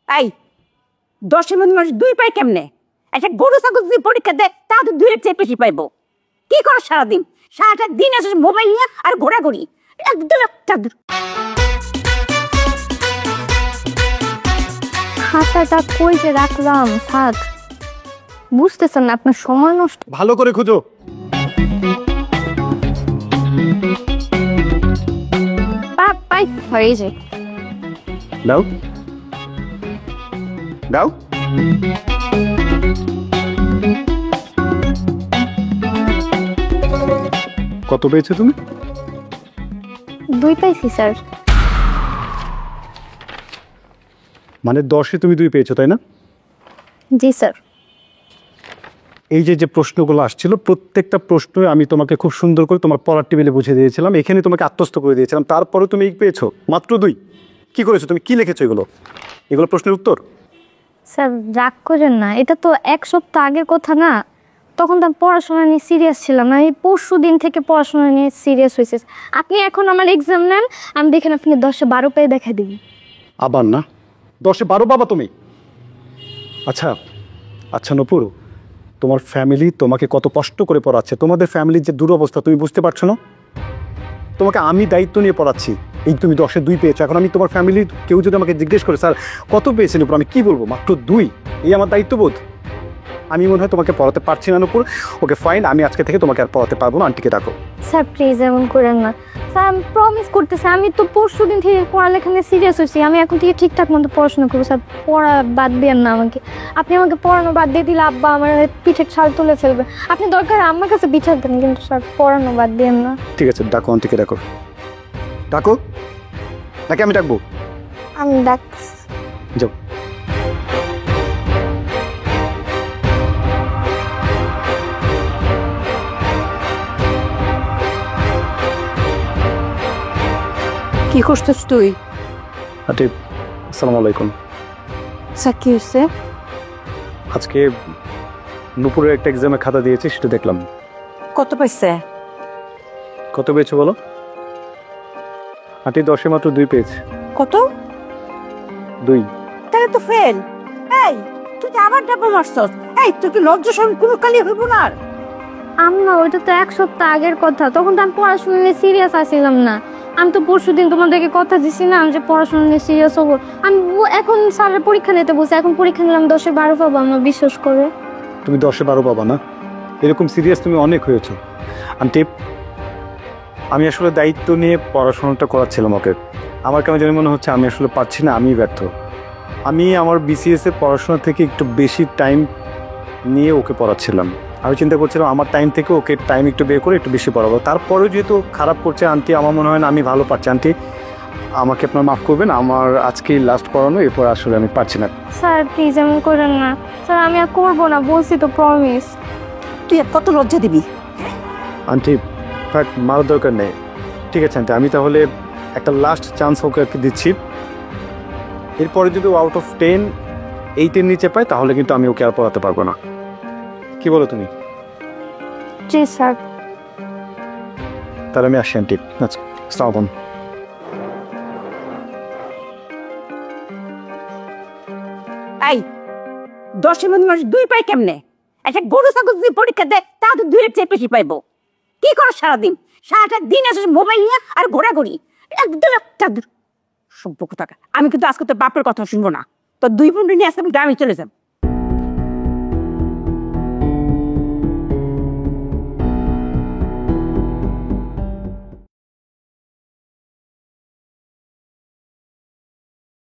এই 10-এর মধ্যে মানুষ 2 পায় কেমনে? একটা গরু ছাগল যদি পরীক্ষা দেয় তা তো 2-এর চেয়ে বেশি পাইবো। কি করো সারাদিন? সারাটা দিন আছে মোবাইল নিয়ে আর ঘোরাঘুরি। একদম একটা খাতাটা কই যে রাখলাম স্যার, বুঝতেছেন না আপনার সময় নষ্ট। ভালো করে খুঁজো। পাই হয়ে যে দাও দাও। কত পেয়েছো তুমি? 2 পাইছি স্যার। মানে 10-এ তুমি 2 পেয়েছো তাই না? জি স্যার। এই যে প্রশ্নগুলো আসছিল প্রত্যেকটা প্রশ্নই আমি তোমাকে খুব সুন্দর করে তোমার পড়ার টেবিলে বুঝিয়ে দিয়েছিলাম, এখানে তোমাকে আত্মস্থ করে দিয়েছিলাম, তারপরে তুমি পেয়েছো মাত্র 2। কি করেছো তুমি? কি লিখেছো এগুলো? এগুলো প্রশ্নের উত্তর? স্যার রাগ করেন না, এটা তো 1 সপ্তাহ আগের কথা না, তখন তো আমি পড়াশোনা নিয়ে সিরিয়াস ছিলাম না। আমি পরশু দিন থেকে পড়াশোনা নিয়ে সিরিয়াস হয়েছে। আপনি এখন আমার এক্সাম নেন, আমি দেখেন আপনি 10-এ 12 পেয়ে দেখা দিবি। আবার না? 10-এ 12 পাবা তুমি? আচ্ছা আচ্ছা নূপুর, তোমার ফ্যামিলি তোমাকে কত কষ্ট করে পড়াচ্ছে, তোমাদের ফ্যামিলির যে দুরবস্থা তুমি বুঝতে পারছো না? তোমাকে আমি দায়িত্ব নিয়ে পড়াচ্ছি, এই তুমি 10-এ 2 পেয়েছো। এখন আমি তোমার ফ্যামিলির কেউ যদি আমাকে জিজ্ঞেস করে স্যার কত পেয়েছেন নূপুর, আমি কি বলবো? মাত্র 2? এই আমার দায়িত্ববোধ? আমি মনে হয় তোমাকে পড়াতে পারছি না নূপুর। ওকে ফাইন, আমি আজকে থেকে তোমাকে আর পড়াতে পারবো না, আন্টিকে ডাকো। স্যার প্লিজ এমন করেন না স্যার, আমি প্রমিস করতেছি, আমি তো পরশু দিন থেকে পড়ালেখা নিয়ে সিরিয়াস হয়েছি। আমি এখন থেকে ঠিকঠাক মতো পড়াশোনা করবো স্যার, পড়া বাদ দেন না আমাকে। আপনি আমাকে পড়ানো বাদ দিয়ে দিলে আব্বা আমার পিঠের ছাল তুলে ফেলবে। আপনি দরকার আমার কাছে বিচার দেন, কিন্তু স্যার পড়ানো বাদ দেন না। ঠিক আছে, ডাকো আন্টিকে, ডাকো। ডাকো নাকি আমি ডাকবো? আমি ডাক। যাও। কি করছিস তুই? আন্টি আসসালামু আলাইকুম। স্যার কি হয়েছে? আজকে নূপুরের একটা এক্সামে খাতা দিয়েছি, সেটা দেখলাম। কত পাইছে? কত পেয়েছো বলো? আন্টি 10-এ মাত্র 2 পেয়েছে। কত? 2। তাহলে তো ফেল। এই তুই তো আবার ডাবল মারছস। এই তুই কি লজ্জা শরম কোনো কালি হইব না? আম্মা ওইটা তো 1 সপ্তাহ আগের কথা, তখন তো আমি পড়াশোনা নিয়ে সিরিয়াস আসছিলাম না। আমি তো পরশু দিন তোমাদেরকে কথা দিছি না যে পড়াশোনা নিয়ে সিরিয়াস হবো। আমি এখন স্যারের পরীক্ষা নিতে বসে, এখন পরীক্ষা নিলাম 10-এ 12 পাবো, আমার বিশ্বাস করে। তুমি 10-এ 12 পাবা না? এরকম সিরিয়াস তুমি অনেক হয়েছো আন্টি। আমি আসলে দায়িত্ব নিয়ে পড়াশোনাটা করাচ্ছিলাম ওকে। আমার কেন জানি মনে হচ্ছে আমি আসলে পারছি না, আমি ব্যর্থ। আমি আমার বিসিএস-এ পড়াশোনা থেকে একটু বেশি টাইম নিয়ে ওকে পড়াচ্ছিলাম। আমি চিন্তা করছিলাম আমার টাইম থেকে ওকে টাইম একটু বের করে একটু বেশি পড়াবো। তারপরেও যেহেতু খারাপ করছে আন্টি, আমার মনে হয় না আমি ভালো পারছি। আন্টি আমাকে আপনার মাফ করবেন, আমার আজকেই লাস্ট পড়ানো, এরপর আসলে আমি পারছি না। স্যার প্লিজ এমন করেন না স্যার, আমি আর করবো না, বলছি তো, প্রমিস। তুই আর কত লজ্জা দিবি? আন্টি ফ্যাক্ট মারার দরকার নেই। ঠিক আছে আন্টি, আমি তাহলে একটা লাস্ট চান্স ওকে দিচ্ছি। এরপরে যদি আউট অফ 10 8-এর নিচে পায় তাহলে কিন্তু আমি ওকে আর পড়াতে পারবো না। কি বলো তুমি? জি স্যার। তাহলে আমি আসছি আন্টি। আচ্ছা আসসালামু আলাইকুম। এই 10-এর মধ্যে মানুষ 2 পায় কেমনে? একটা গরু ছাগল যদি পরীক্ষা দেয় তা তো 2-এর চেয়ে বেশি পাইবো। কি করো সারাদিন? সারাটা দিন আছে মোবাইল নিয়ে আর ঘোরাঘুরি। একদম একটা সভ্য কোথাকার। আমি কিন্তু আজকে তোর বাপের কথা শুনবো না। তোর 2 বোন নিয়ে আজকে আমি গ্রামে চলে যাব।